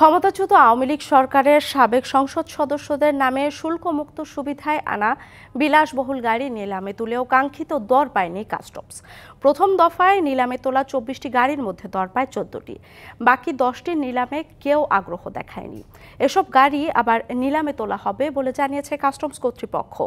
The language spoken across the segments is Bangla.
ক্ষমতাচ্যুত আওয়ামী লীগ সরকারের সাবেক সংসদ সদস্যদের নামে শুল্কমুক্ত সুবিধায় আনা বিলাসবহুল গাড়ি নিলামে তুলেও কাঙ্ক্ষিত দর পায়নি কাস্টমস। প্রথম দফায় নিলামে তোলা ২৪টি গাড়ির মধ্যে দর পায় ১৪টি, বাকি 10টির নিলামে কেউ আগ্রহ দেখায়নি। এসব গাড়ি আবার নিলামে তোলা হবে বলে জানিয়েছে কাস্টমস কর্তৃপক্ষ।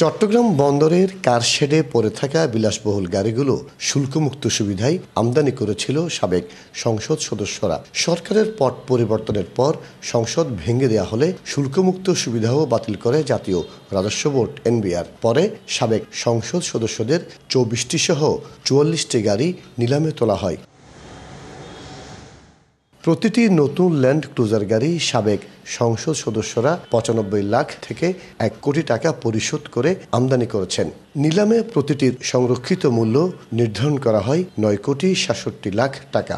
চট্টগ্রাম বন্দরের কারশেডে পড়ে থাকা বিলাসবহুল গাড়িগুলো শুল্কমুক্ত সুবিধায় আমদানি করেছিল সাবেক সংসদ সদস্যরা। সরকারের পট পরিবর্তনের পর সংসদ ভেঙে দেওয়া হলে শুল্কমুক্ত সুবিধাও বাতিল করে জাতীয় রাজস্ব বোর্ড এনবিআর। পরে সাবেক সংসদ সদস্যদের ২৪টি সহ ৪৪টি গাড়ি নিলামে তোলা হয়। প্রতিটি নতুন ল্যান্ড ক্রুজার গাড়ি সাবেক সংসদ সদস্যরা ৯৫ লাখ থেকে ১ কোটি টাকা পরিশোধ করে আমদানি করেছেন। নিলামে প্রতিটির সংরক্ষিত মূল্য নির্ধারণ করা হয় ৯,৬৭ লাখ টাকা।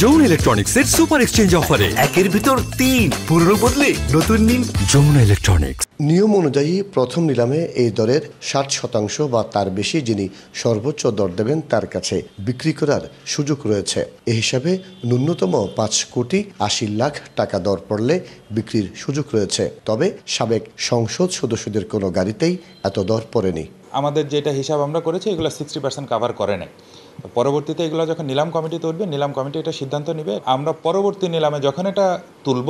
যমুনা ইলেকট্রনিক্সের সুপার এক্সচেঞ্জ অফারে একের ভিতর ৩ পুরনো বদলে নতুন নিন। যমুনা ইলেকট্রনিক্স। নিয়ম অনুযায়ী প্রথম নিলামে এই দরের ৬০% বা তার বেশি যিনি সর্বোচ্চ দর দেবেন তার কাছে বিক্রি করার সুযোগ রয়েছে। এ হিসাবে ন্যূনতম ৫,৮০ লাখ টাকা দর পড়লে বিক্রির সুযোগ রয়েছে। তবে সাবেক সংসদ সদস্যদের কোনো গাড়িতেই এত দর পড়েনি। আমাদের যেটা হিসাব আমরা করেছি এগুলো 60% কাভার করে নাই। পরবর্তীতে এগুলো যখন নিলাম কমিটি তুলবে, নিলাম কমিটি এটা সিদ্ধান্ত নেবে। আমরা পরবর্তী নিলামে যখন এটা তুলব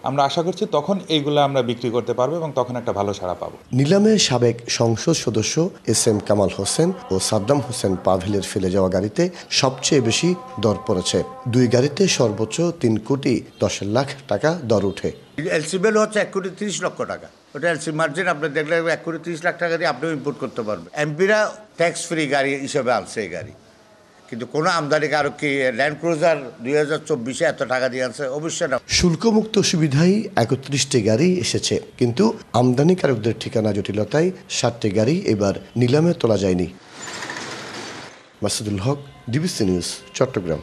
আমরা আশা করছি তখন এইগুলো আমরা বিক্রি করতে পারবো এবং তখন একটা ভালো সাড়া পাবো। নিলামে সাবেক সংসদ সদস্য SM কামাল হোসেন ও সাদ্দাম হোসেন পাভেলের ফেলে যাওয়া গাড়িতে সবচেয়ে বেশি দর পড়েছে। 2 গাড়িতে সর্বোচ্চ ৩,১০,০০,০০০ টাকা দর উঠে। এলসি বিল হচ্ছে ১,৩০ লক্ষ টাকা। ওটা এলসি মার্জিন আপনি দেখলে ১,৩০ লাখ টাকা দিয়ে আপনিও ইম্পোর্ট করতে পারবেন। এমপিরা ট্যাক্স ফ্রি গাড়ি হিসেবে আনছে এই গাড়ি, কিন্তু কোনো আমদানিকারক কি ল্যান্ড ক্রুজার ২০২৪-এ এত টাকা দিয়ে আনছে? অবশ্যই না। শুল্কমুক্ত সুবিধায় ৩১টি গাড়ি এসেছে, কিন্তু আমদানিকারকদের ঠিকানা জটিলতায় 7টি গাড়ি এবার নিলামে তোলা যায়নি। মাসুদুল হক, ডিবিসি নিউজ, চট্টগ্রাম।